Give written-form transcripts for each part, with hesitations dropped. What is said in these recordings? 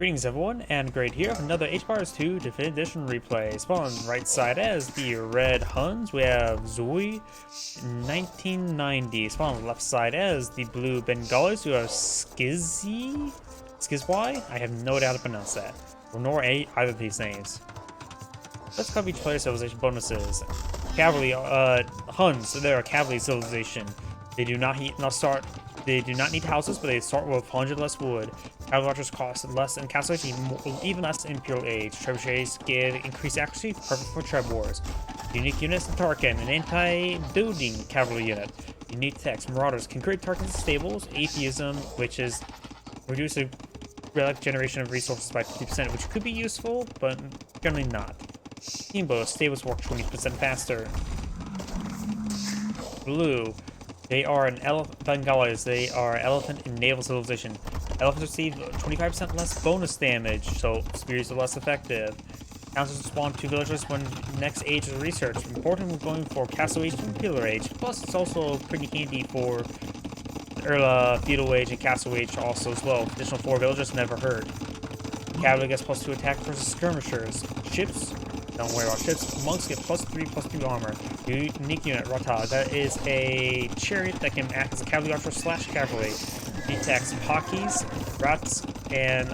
Greetings everyone, and Great here with another HBars 2 Definitive Edition replay. Spawn on the right side as the red Huns, we have xhuy1990. Spawn on the left side as the blue Bengalis, we have Szikyyyy? I have no idea how to pronounce that, nor either of these names. Let's cover each player's civilization bonuses. Cavalry, Huns, they're a cavalry civilization. They do not need houses, but they start with 100 less wood. Cavalry archers cost less in castle age, even less in imperial age. Trebuchets give increased accuracy, perfect for treb wars. Unique units in Tarkin, an anti-building cavalry unit. Unique text, Marauders can create Tarkins stables. Atheism, which is reduce the relic generation of resources by 50%, which could be useful, but generally not. Steamboat, stables work 20% faster. Blue. They are an Bengalis. They are elephant and naval civilization. Elephants receive 25% less bonus damage, so spears are less effective. Councils spawn 2 villagers when next age is researched. Important when going for castle age and pillar age. Plus, it's also pretty handy for feudal age and castle age also as well. Additional 4 villagers never hurt. Cavalry gets +2 attack versus skirmishers. Ships. Don't worry about ships. Monks get +3/+3 armor. Unique unit, Rata. That is a chariot that can act as a cavalry archer / cavalry. Attacks Pakis, Rats, and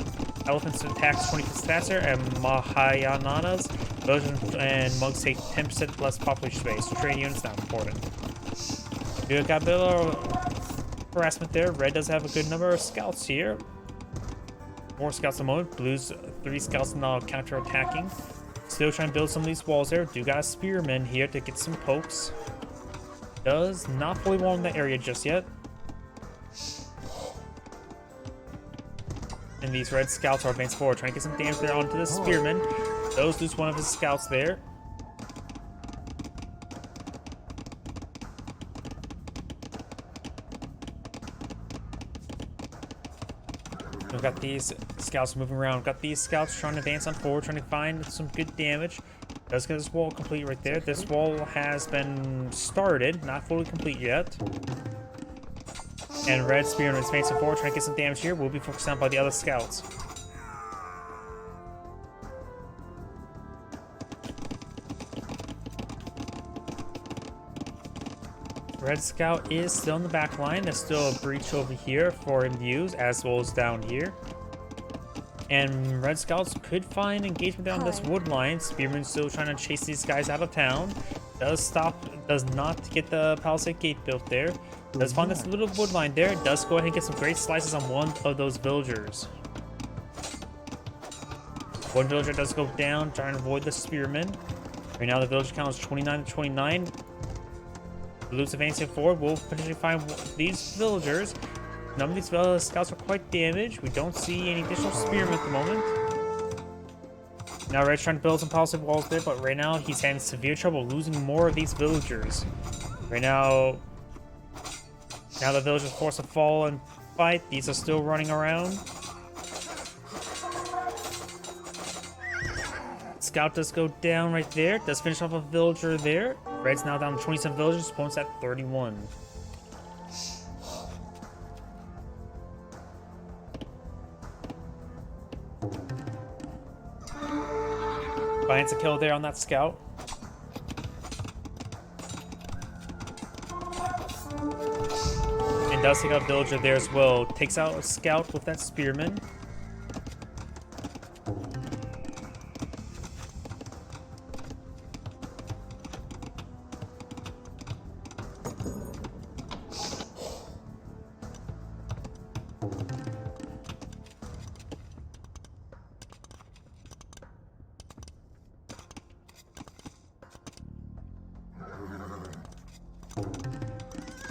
elephants attacks 20% faster, and Mahayananas. Villagers and monks take 10% less population space. So training units not important. You got a bit of harassment there. Red does have a good number of scouts here. 4 scouts at the moment. Blue's 3 scouts now counter-attacking. Still trying to build some of these walls there. Do got a spearman here to get some pokes. Does not fully warm the area just yet. And these red scouts are advancing forward, trying to get some damage there onto the spearman. Those lose one of his scouts there. We've got these scouts moving around. We've got these scouts trying to advance on forward, trying to find some good damage. Does get this wall complete right there. This wall has been started, not fully complete yet. And red spearman is advancing forward, trying to get some damage here. Will be focused on by the other scouts. Red scout is still in the back line. There's still a breach over here for him to use, as well as down here. And red scouts could find engagement on this wood line. Spearman's still trying to chase these guys out of town. Does not get the palisade gate built there. Does find this little wood line there. Does go ahead and get some great slices on one of those villagers. One villager does go down, trying to avoid the spearman. Right now the villager count is 29-29. Blue's advancing forward. We'll potentially find these villagers. None of these scouts are quite damaged. We don't see any additional spearmen at the moment. Now Red's trying to build some palisade walls there, but right now he's having severe trouble losing more of these villagers. Right now the villagers forced to fall and fight. These are still running around. Scout does go down right there. Does finish off a villager there. Red's now down to 27 villagers. Opponent's at 31. Finds a kill there on that scout. And does take out a villager there as well. Takes out a scout with that spearman.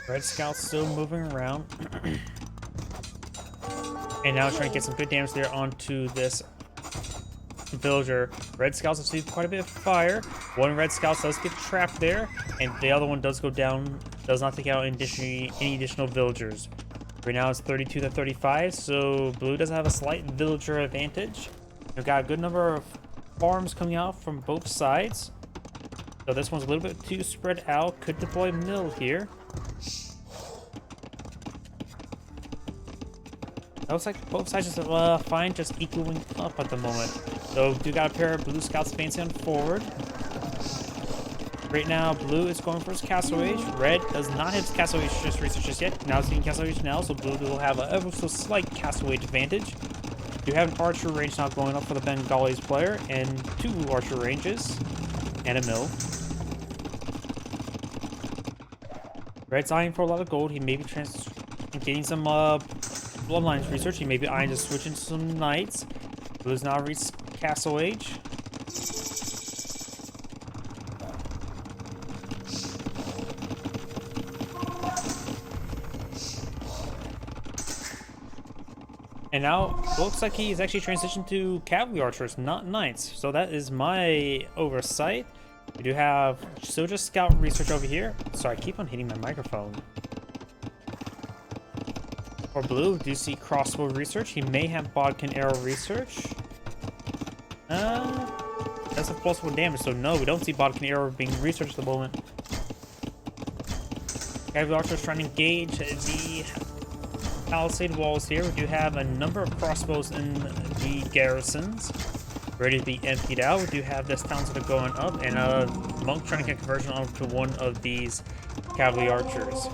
Red scout's still moving around. And now trying to get some good damage there onto this villager. Red scouts have received quite a bit of fire. One red scout does get trapped there, and the other one does go down, does not take out any additional villagers. Right now it's 32-35, so blue does have a slight villager advantage. We've got a good number of farms coming out from both sides. So this one's a little bit too spread out. Could deploy mill here. It looks like both sides just fine, just equaling up at the moment. So do got a pair of blue scouts advancing on forward. Right now, blue is going for his castle age. Red does not have his castle age just research just yet. Now it's getting castle age now, so blue will have a ever so slight castle age advantage. You have an archer range now going up for the Bengalis player, and 2 archer ranges, and a mill. Red's eyeing for a lot of gold. He may be getting some bloodlines research. He may be eyeing to switch into some knights. Blue's now reached castle age. And now, it looks like he's actually transitioned to cavalry archers, not knights. So that is my oversight. We do have soldier scout research over here. Sorry, I keep on hitting my microphone. For blue, we do see crossbow research. He may have bodkin arrow research. That's a possible damage, so no, we don't see bodkin arrow being researched at the moment. Cavalry archers trying to engage the palisade walls here. We do have a number of crossbows in the garrisons ready to be emptied out. We do have this towns that are going up, and a monk trying to get conversion onto one of these cavalry archers.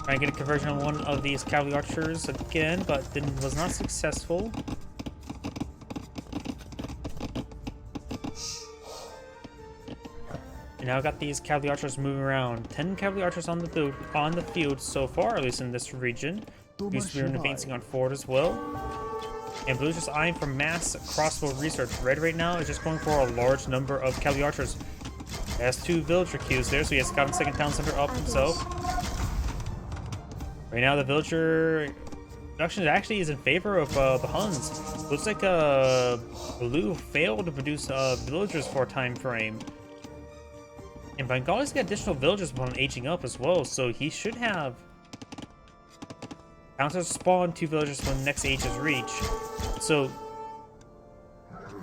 Trying to get a conversion on one of these cavalry archers again, but was not successful. And now I got these cavalry archers moving around. 10 cavalry archers on the field so far, at least in this region. Blue's been advancing on forward as well. And blue's just eyeing for mass crossbow research. Red right now is just going for a large number of cavalry archers. He has 2 villager queues there, so he has scouting second town center up himself. Right now the villager production actually is in favor of the Huns. Looks like blue failed to produce villagers for a time frame. And Bengalis got additional villagers upon aging up as well, so he should have bound to spawn 2 villagers when the next age is reached. So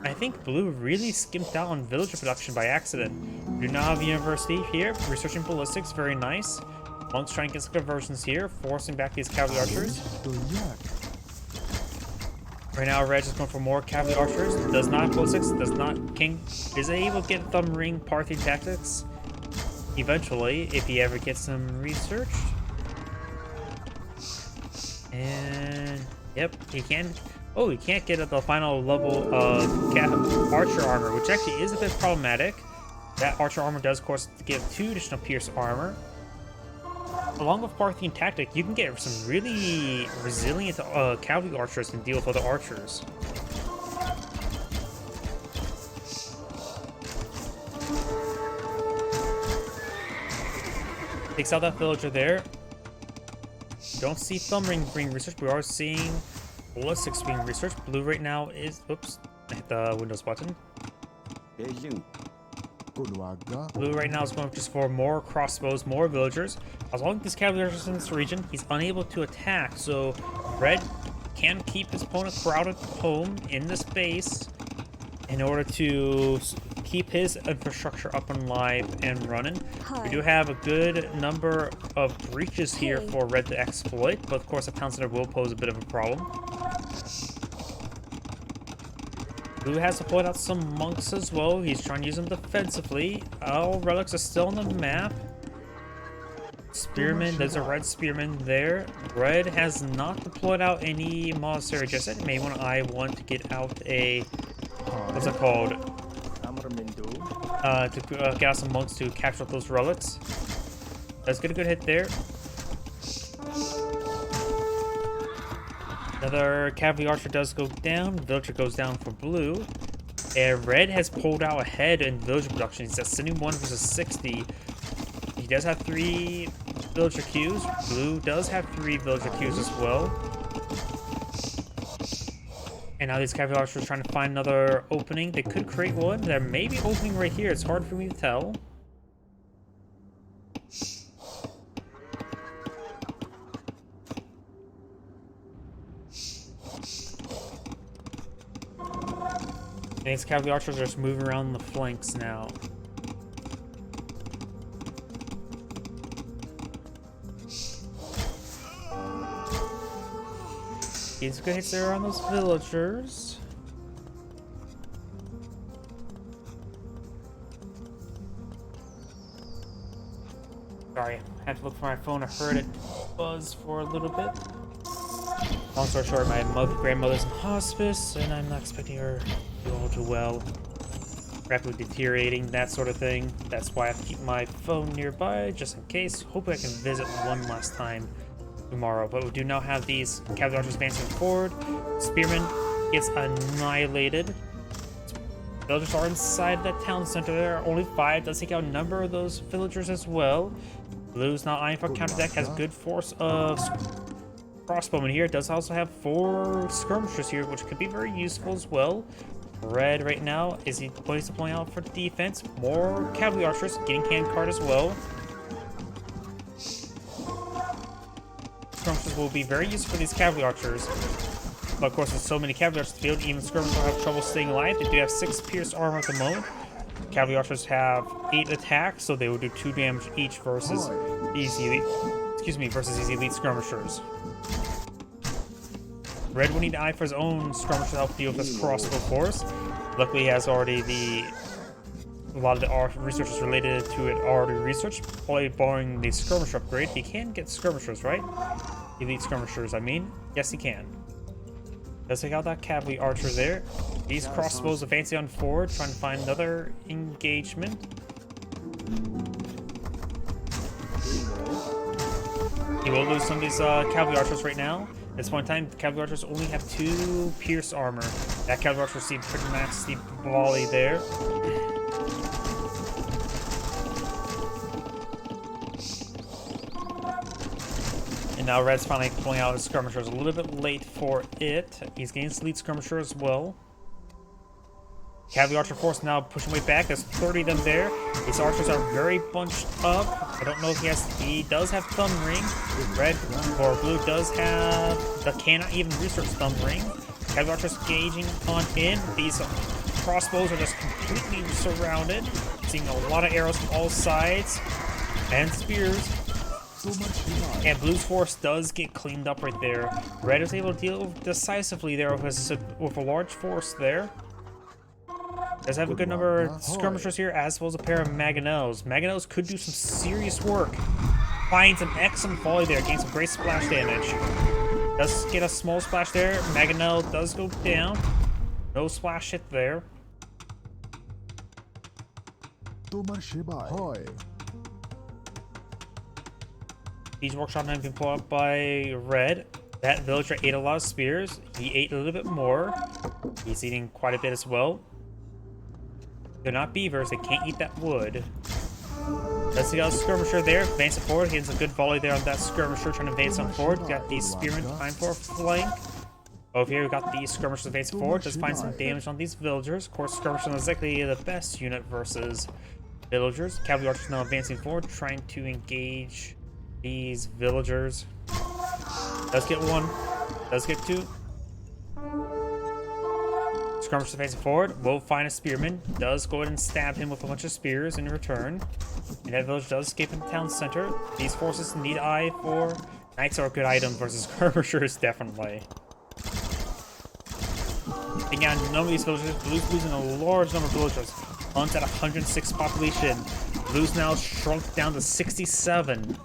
I think blue really skimped out on villager production by accident. We do now have a university here, researching ballistics, very nice. Monks trying to get some conversions here, forcing back these cavalry archers. Right now, Red is going for more cavalry archers. Does not have ballistics, does not king. Is able to get thumb ring Parthian tactics eventually, if he ever gets them researched. And yep, he can. Oh, he can't get at the final level of archer armor, which actually is a bit problematic. That archer armor does, of course, give 2 additional pierce armor. Along with Parthian tactic, you can get some really resilient cavalry archers and deal with other archers. Takes out that villager there. Don't see thumb ring being researched. We are seeing ballistics being researched. Blue right now is... Whoops. I hit the Windows button. Blue right now is going just for more crossbows, more villagers. As long as these cavalry archers in this region, he's unable to attack. So Red can keep his opponent crowded home in this base in order to keep his infrastructure up and live and running. We do have a good number of breaches here for Red to exploit, but of course the town center will pose a bit of a problem. Blue has deployed out some monks as well. He's trying to use them defensively. All relics are still on the map. Spearman, there's a red spearman there. Red has not deployed out any monastery just yet. May want to I-1 to get out a... what's it called? To get out some monks to capture up those relics. Let's get a good hit there. Another cavalry archer does go down. Villager goes down for blue. And Red has pulled out ahead in villager production. He's at 71 versus 60. He does have 3 villager queues. Blue does have 3 villager queues as well. And now these cavalry archers are trying to find another opening. They could create one. There may be an opening right here. It's hard for me to tell. These cavalry archers are just moving around the flanks now. These good hits there on those villagers. Sorry, I had to look for my phone. I heard it buzz for a little bit. Long story short, my grandmother's in hospice, and I'm not expecting her to do all too well. Rapidly deteriorating, that sort of thing. That's why I have to keep my phone nearby, just in case. Hopefully I can visit one last time tomorrow. But we do now have these cavalry archers advancing forward. Spearman gets annihilated. Villagers are inside that town center. There are only 5. Does take out a number of those villagers as well. Blue's not eyeing for counterdeck. Has good force of crossbowmen here. It does also have 4 skirmishers here, which could be very useful as well. Red right now is he poised to point out for defense. More cavalry archers getting handcart as well. Skirmishers will be very useful for these cavalry archers. But of course, with so many cavalry archers in the field, even skirmishers will have trouble staying alive. They do have 6 pierced armor at the moment. Cavalry archers have 8 attacks, so they will do 2 damage each versus these elite. Versus these elite skirmishers. Red will need to eye for his own skirmishers to help deal with his crossbow force. Luckily, he has already a lot of the researchers related to it already researched. Probably barring the skirmish upgrade, he can get skirmishers, right? Elite skirmishers, I mean. Yes, he can. Let's take out that cavalry archer there. These crossbows advancing on forward, trying to find another engagement. He will lose some of these cavalry archers right now. At this point in time, the cavalry archers only have 2 pierce armor. That cavalry archer received pretty nasty volley there. And now Red's finally pulling out his skirmishers. A little bit late for it. He's getting his lead skirmisher as well. Cavalry archer force now pushing way back. There's 30 of them there. These archers are very bunched up. I don't know if he does have thumb ring. Red or blue does have the cannot even research thumb ring. Cavalry archers engaging on in. These crossbows are just completely surrounded. Seeing a lot of arrows from all sides and spears. And blue's force does get cleaned up right there. Red is able to deal decisively there with a large force there. Does have a good number of skirmishers here, as well as a pair of mangonels. Mangonels could do some serious work. Finds an excellent volley there, gains some great splash damage. Does get a small splash there. Mangonel does go down. No splash hit there. Siege workshop now being pulled up by Red. That villager ate a lot of spears. He ate a little bit more. He's eating quite a bit as well. They're not beavers, they can't eat that wood. Let's see how skirmisher there, advancing forward. He has a good volley there on that skirmisher, trying to advance on forward. Got these spearmen time for a flank. Over here, we got these skirmishers advancing forward. Just find some damage on these villagers. Of course, skirmishers is likely the best unit versus villagers. Cavalry archers now advancing forward, trying to engage these villagers. Does get 1, does get 2. Skirmishers advancing forward, will find a spearman, does go ahead and stab him with a bunch of spears in return. And that village does escape in the town center. These forces need eye for knights are a good item versus skirmishers, definitely. Again, none of these villagers, blue's losing a large number of villagers. Huns at 106 population. Blue's now shrunk down to 67.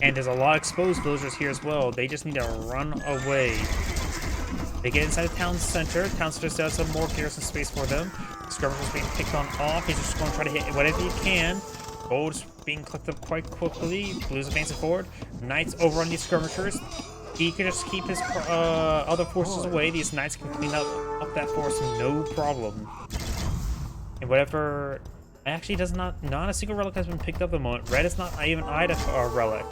And there's a lot of exposed villagers here as well. They just need to run away. They get inside the town center. Town center does have more garrison space for them. Skirmishers being picked on off. He's just going to try to hit whatever he can. Gold's being clicked up quite quickly. Blue's advancing forward. Knights over on these skirmishers. He can just keep his other forces away. These knights can clean up that force no problem. And whatever... Actually, does not a single relic has been picked up at the moment. Red is not even eyed a relic.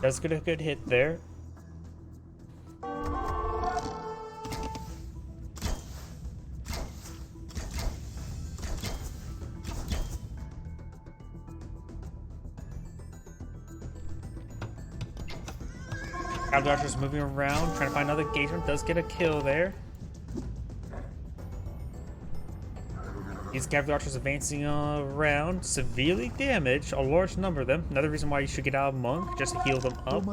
Does get a good hit there. Cavalry archers moving around, trying to find another engagement. Does get a kill there. These cavalry archers advancing around, severely damaged, a large number of them. Another reason why you should get out of Monk, just to heal them up.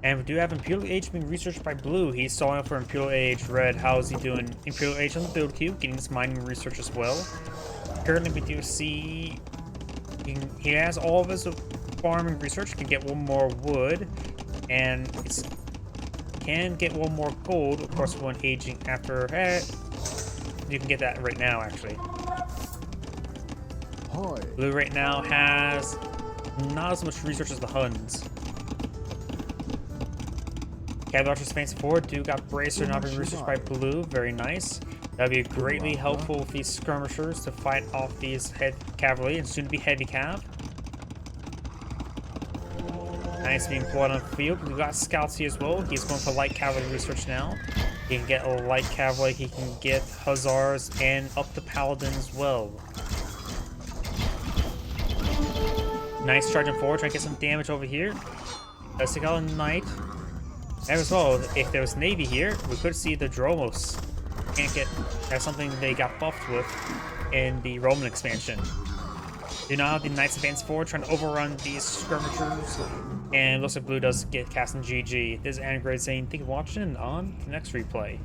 And we do have Imperial Age being researched by Blue. He's stalling up for Imperial Age. Red, how is he doing? Imperial Age on the build queue, getting his mining research as well. Currently, we do see he has all of his farming research. Can get one more wood, and can get one more gold. Of course, when aging after you can get that right now, actually. Blue right now has not as much research as the Huns. Cavalry Archers advancing forward. Do got Bracer now being researched by Blue. Very nice. That'll be greatly helpful with these skirmishers to fight off these heavy cavalry and soon to be heavy cav. Nice being pulled on the field. We've got scouts here as well. He's going for light cavalry research now. He can get a light cavalry. He can get hussars and up the paladin as well. Nice charging forward, trying to get some damage over here. Let's take out a knight. And as well, if there was navy here, we could see the Dromos. That's something they got buffed with in the Roman expansion. You know how the knights advance forward, trying to overrun these skirmishers, and it looks like Blue does get cast in GG. This is Anagrade saying, thank you for watching, and on to the next replay.